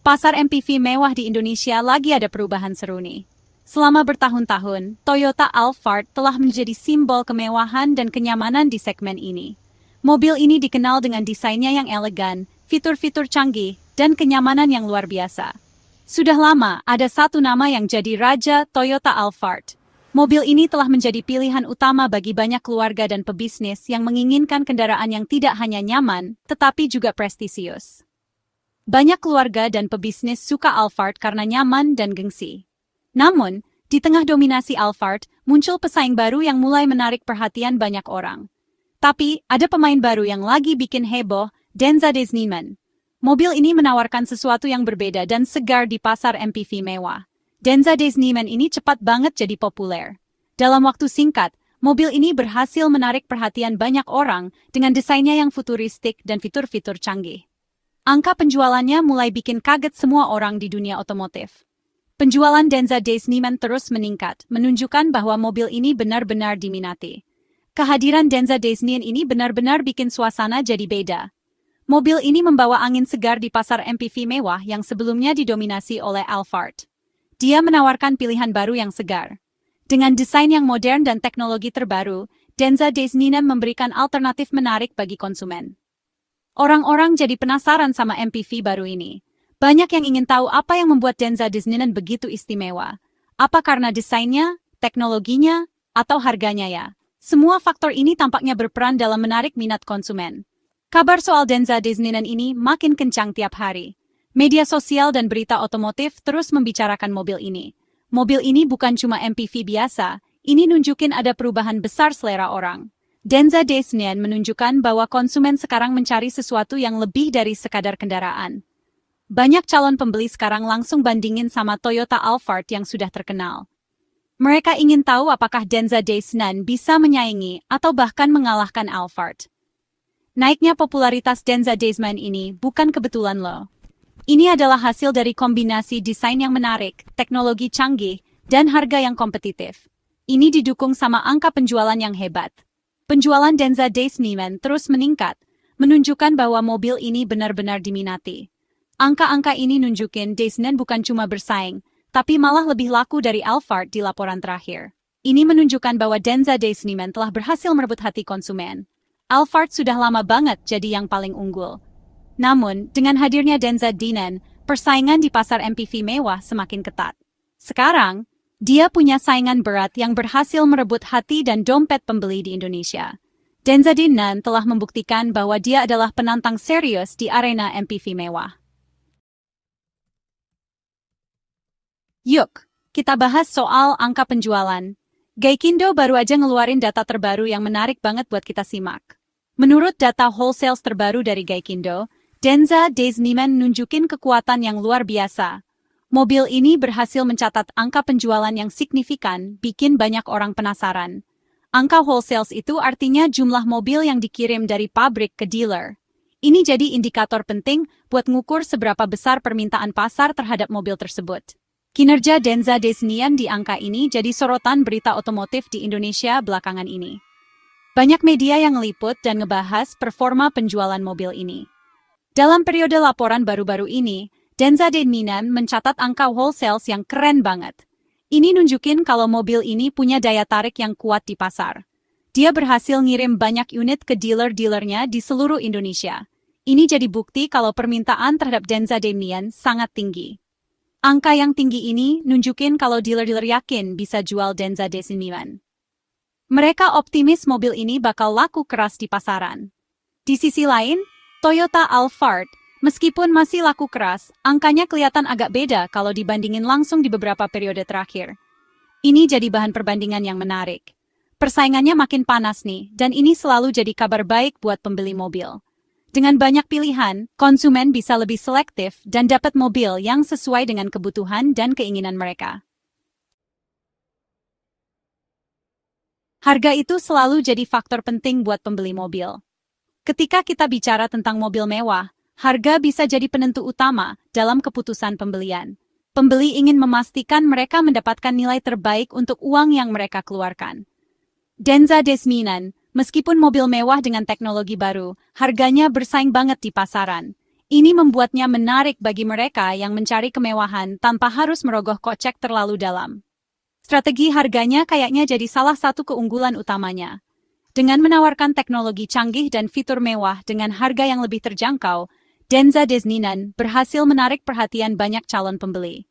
Pasar MPV mewah di Indonesia lagi ada perubahan seru nih. Selama bertahun-tahun, Toyota Alphard telah menjadi simbol kemewahan dan kenyamanan di segmen ini. Mobil ini dikenal dengan desainnya yang elegan, fitur-fitur canggih, dan kenyamanan yang luar biasa. Sudah lama, ada satu nama yang jadi raja Toyota Alphard. Mobil ini telah menjadi pilihan utama bagi banyak keluarga dan pebisnis yang menginginkan kendaraan yang tidak hanya nyaman, tetapi juga prestisius. Banyak keluarga dan pebisnis suka Alphard karena nyaman dan gengsi. Namun, di tengah dominasi Alphard, muncul pesaing baru yang mulai menarik perhatian banyak orang. Tapi, ada pemain baru yang lagi bikin heboh, Denza Disneyman. Mobil ini menawarkan sesuatu yang berbeda dan segar di pasar MPV mewah. Denza Disneyman ini cepat banget jadi populer. Dalam waktu singkat, mobil ini berhasil menarik perhatian banyak orang dengan desainnya yang futuristik dan fitur-fitur canggih. Angka penjualannya mulai bikin kaget semua orang di dunia otomotif. Penjualan Denza Disneyman terus meningkat, menunjukkan bahwa mobil ini benar-benar diminati. Kehadiran Denza Disneyman ini benar-benar bikin suasana jadi beda. Mobil ini membawa angin segar di pasar MPV mewah yang sebelumnya didominasi oleh Alphard. Dia menawarkan pilihan baru yang segar. Dengan desain yang modern dan teknologi terbaru, Denza Disneyman memberikan alternatif menarik bagi konsumen. Orang-orang jadi penasaran sama MPV baru ini. Banyak yang ingin tahu apa yang membuat Denza Disneyman begitu istimewa. Apa karena desainnya, teknologinya, atau harganya ya? Semua faktor ini tampaknya berperan dalam menarik minat konsumen. Kabar soal Denza Disneyman ini makin kencang tiap hari. Media sosial dan berita otomotif terus membicarakan mobil ini. Mobil ini bukan cuma MPV biasa, ini nunjukin ada perubahan besar selera orang. Denza Disneyman menunjukkan bahwa konsumen sekarang mencari sesuatu yang lebih dari sekadar kendaraan. Banyak calon pembeli sekarang langsung bandingin sama Toyota Alphard yang sudah terkenal. Mereka ingin tahu apakah Denza Disneyman bisa menyaingi atau bahkan mengalahkan Alphard. Naiknya popularitas Denza Disneyman ini bukan kebetulan loh. Ini adalah hasil dari kombinasi desain yang menarik, teknologi canggih, dan harga yang kompetitif. Ini didukung sama angka penjualan yang hebat. Penjualan Denza Disneyman terus meningkat, menunjukkan bahwa mobil ini benar-benar diminati. Angka-angka ini nunjukin Disneyman bukan cuma bersaing, tapi malah lebih laku dari Alphard di laporan terakhir. Ini menunjukkan bahwa Denza Disneyman telah berhasil merebut hati konsumen. Alphard sudah lama banget jadi yang paling unggul. Namun, dengan hadirnya Denza Disneyman, persaingan di pasar MPV mewah semakin ketat. Sekarang, dia punya saingan berat yang berhasil merebut hati dan dompet pembeli di Indonesia. Denza Disneyman telah membuktikan bahwa dia adalah penantang serius di arena MPV mewah. Yuk, kita bahas soal angka penjualan. Gaikindo baru aja ngeluarin data terbaru yang menarik banget buat kita simak. Menurut data wholesale terbaru dari Gaikindo, Denza Disneyman nunjukin kekuatan yang luar biasa. Mobil ini berhasil mencatat angka penjualan yang signifikan, bikin banyak orang penasaran. Angka wholesale itu artinya jumlah mobil yang dikirim dari pabrik ke dealer. Ini jadi indikator penting buat ngukur seberapa besar permintaan pasar terhadap mobil tersebut. Kinerja Denza Disneyman di angka ini jadi sorotan berita otomotif di Indonesia belakangan ini. Banyak media yang ngeliput dan ngebahas performa penjualan mobil ini. Dalam periode laporan baru-baru ini, Denza Disneyman mencatat angka wholesale yang keren banget. Ini nunjukin kalau mobil ini punya daya tarik yang kuat di pasar. Dia berhasil ngirim banyak unit ke dealer-dealernya di seluruh Indonesia. Ini jadi bukti kalau permintaan terhadap Denza Disneyman sangat tinggi. Angka yang tinggi ini nunjukin kalau dealer-dealer yakin bisa jual Denza Disneyman. Mereka optimis mobil ini bakal laku keras di pasaran. Di sisi lain, Toyota Alphard, meskipun masih laku keras, angkanya kelihatan agak beda kalau dibandingin langsung di beberapa periode terakhir. Ini jadi bahan perbandingan yang menarik. Persaingannya makin panas nih, dan ini selalu jadi kabar baik buat pembeli mobil. Dengan banyak pilihan, konsumen bisa lebih selektif dan dapat mobil yang sesuai dengan kebutuhan dan keinginan mereka. Harga itu selalu jadi faktor penting buat pembeli mobil. Ketika kita bicara tentang mobil mewah, harga bisa jadi penentu utama dalam keputusan pembelian. Pembeli ingin memastikan mereka mendapatkan nilai terbaik untuk uang yang mereka keluarkan. Denza Disneyman, meskipun mobil mewah dengan teknologi baru, harganya bersaing banget di pasaran. Ini membuatnya menarik bagi mereka yang mencari kemewahan tanpa harus merogoh kocek terlalu dalam. Strategi harganya kayaknya jadi salah satu keunggulan utamanya. Dengan menawarkan teknologi canggih dan fitur mewah dengan harga yang lebih terjangkau, Denza Disneyland berhasil menarik perhatian banyak calon pembeli.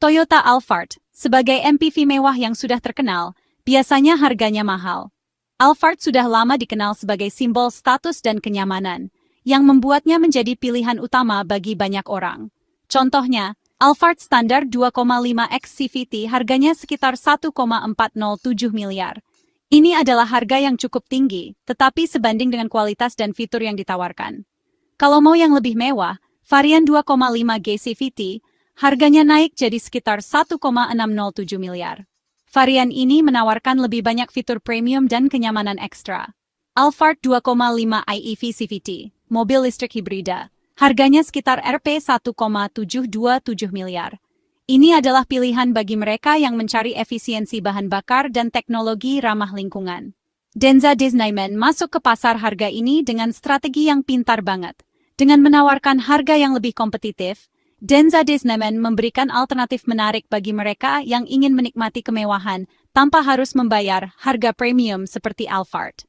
Toyota Alphard, sebagai MPV mewah yang sudah terkenal, biasanya harganya mahal. Alphard sudah lama dikenal sebagai simbol status dan kenyamanan, yang membuatnya menjadi pilihan utama bagi banyak orang. Contohnya, Alphard Standard 2,5X CVT harganya sekitar 1,407 miliar. Ini adalah harga yang cukup tinggi, tetapi sebanding dengan kualitas dan fitur yang ditawarkan. Kalau mau yang lebih mewah, varian 2,5G CVT harganya naik jadi sekitar 1,607 miliar. Varian ini menawarkan lebih banyak fitur premium dan kenyamanan ekstra. Alphard 2,5 IEV CVT, mobil listrik hibrida, harganya sekitar Rp 1,727 miliar. Ini adalah pilihan bagi mereka yang mencari efisiensi bahan bakar dan teknologi ramah lingkungan. Denza Disneyland masuk ke pasar harga ini dengan strategi yang pintar banget. Dengan menawarkan harga yang lebih kompetitif, Denza Disneyland memberikan alternatif menarik bagi mereka yang ingin menikmati kemewahan tanpa harus membayar harga premium seperti Alphard.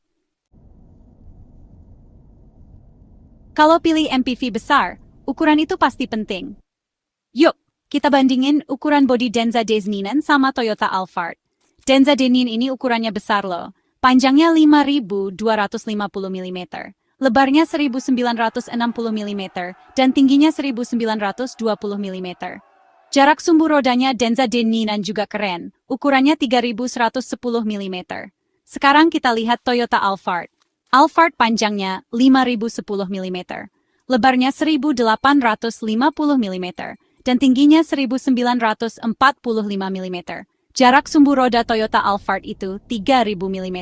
Kalau pilih MPV besar, ukuran itu pasti penting. Yuk, kita bandingin ukuran bodi Denza Disneyland sama Toyota Alphard. Denza Disneyland ini ukurannya besar loh. Panjangnya 5.250 mm, lebarnya 1.960 mm, dan tingginya 1.920 mm. Jarak sumbu rodanya Denza Disneyland juga keren, ukurannya 3.110 mm. Sekarang kita lihat Toyota Alphard. Alphard panjangnya 5.010 mm, lebarnya 1.850 mm, dan tingginya 1.945 mm. Jarak sumbu roda Toyota Alphard itu 3.000 mm.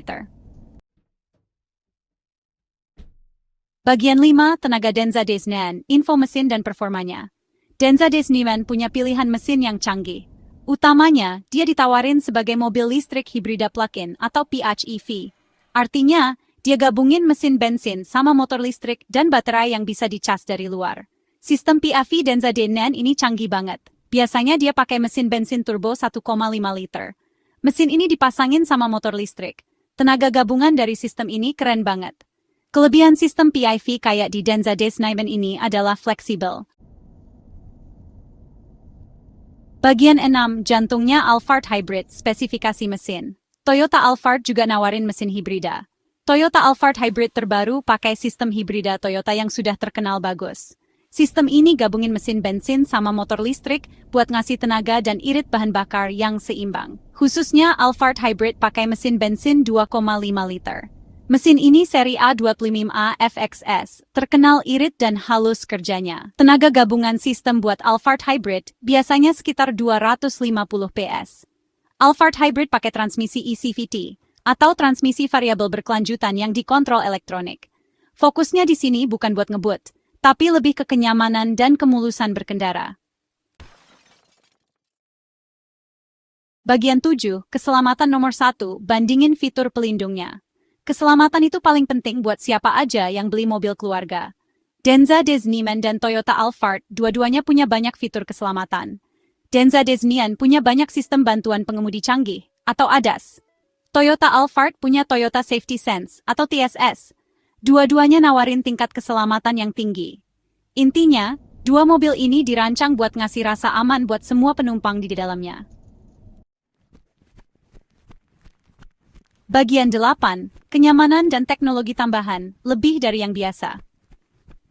Bagian 5, tenaga Denza Disneyland, info mesin dan performanya. Denza Disneyland punya pilihan mesin yang canggih. Utamanya, dia ditawarin sebagai mobil listrik hibrida plug-in atau PHEV. Artinya, dia gabungin mesin bensin sama motor listrik dan baterai yang bisa dicas dari luar. Sistem PHEV Denza Disneyland ini canggih banget. Biasanya dia pakai mesin bensin turbo 1,5 liter. Mesin ini dipasangin sama motor listrik. Tenaga gabungan dari sistem ini keren banget. Kelebihan sistem PHEV kayak di Denza Disneyland ini adalah fleksibel. Bagian 6, jantungnya Alphard Hybrid, spesifikasi mesin. Toyota Alphard juga nawarin mesin hibrida. Toyota Alphard Hybrid terbaru pakai sistem hibrida Toyota yang sudah terkenal bagus. Sistem ini gabungin mesin bensin sama motor listrik buat ngasih tenaga dan irit bahan bakar yang seimbang. Khususnya Alphard Hybrid pakai mesin bensin 2,5 liter. Mesin ini seri A25A FXS, terkenal irit dan halus kerjanya. Tenaga gabungan sistem buat Alphard Hybrid biasanya sekitar 250 PS. Alphard Hybrid pakai transmisi eCVT, atau transmisi variabel berkelanjutan yang dikontrol elektronik. Fokusnya di sini bukan buat ngebut, tapi lebih ke kenyamanan dan kemulusan berkendara. Bagian 7, keselamatan nomor 1, bandingin fitur pelindungnya. Keselamatan itu paling penting buat siapa aja yang beli mobil keluarga. Denza Disneyland dan Toyota Alphard dua-duanya punya banyak fitur keselamatan. Denza Disneyland punya banyak sistem bantuan pengemudi canggih, atau ADAS. Toyota Alphard punya Toyota Safety Sense, atau TSS. Dua-duanya nawarin tingkat keselamatan yang tinggi. Intinya, dua mobil ini dirancang buat ngasih rasa aman buat semua penumpang di dalamnya. Bagian 8, kenyamanan dan teknologi tambahan, lebih dari yang biasa.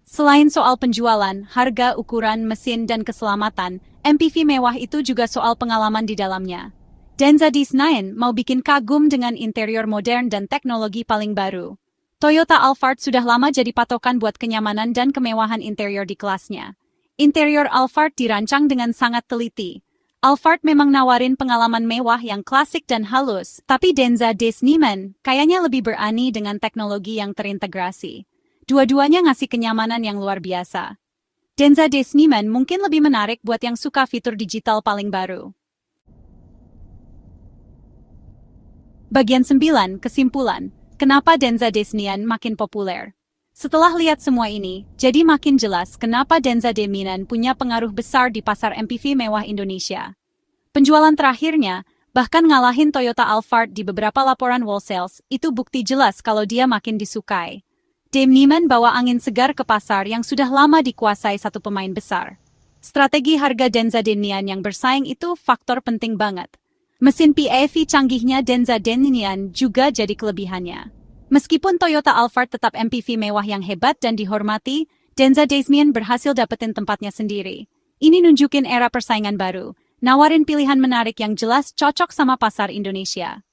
Selain soal penjualan, harga, ukuran, mesin, dan keselamatan, MPV mewah itu juga soal pengalaman di dalamnya. Denza Disneyland mau bikin kagum dengan interior modern dan teknologi paling baru. Toyota Alphard sudah lama jadi patokan buat kenyamanan dan kemewahan interior di kelasnya. Interior Alphard dirancang dengan sangat teliti. Alphard memang nawarin pengalaman mewah yang klasik dan halus, tapi Denza Disneyland kayaknya lebih berani dengan teknologi yang terintegrasi. Dua-duanya ngasih kenyamanan yang luar biasa. Denza Disneyland mungkin lebih menarik buat yang suka fitur digital paling baru. Bagian 9, kesimpulan. Kenapa Denza Disneyland makin populer? Setelah lihat semua ini, jadi makin jelas kenapa Denza Damian punya pengaruh besar di pasar MPV mewah Indonesia. Penjualan terakhirnya, bahkan ngalahin Toyota Alphard di beberapa laporan wholesales, itu bukti jelas kalau dia makin disukai. Damian bawa angin segar ke pasar yang sudah lama dikuasai satu pemain besar. Strategi harga Denza Damian yang bersaing itu faktor penting banget. Mesin PHEV canggihnya Denza Damian juga jadi kelebihannya. Meskipun Toyota Alphard tetap MPV mewah yang hebat dan dihormati, Denza Damian berhasil dapetin tempatnya sendiri. Ini nunjukin era persaingan baru, nawarin pilihan menarik yang jelas cocok sama pasar Indonesia.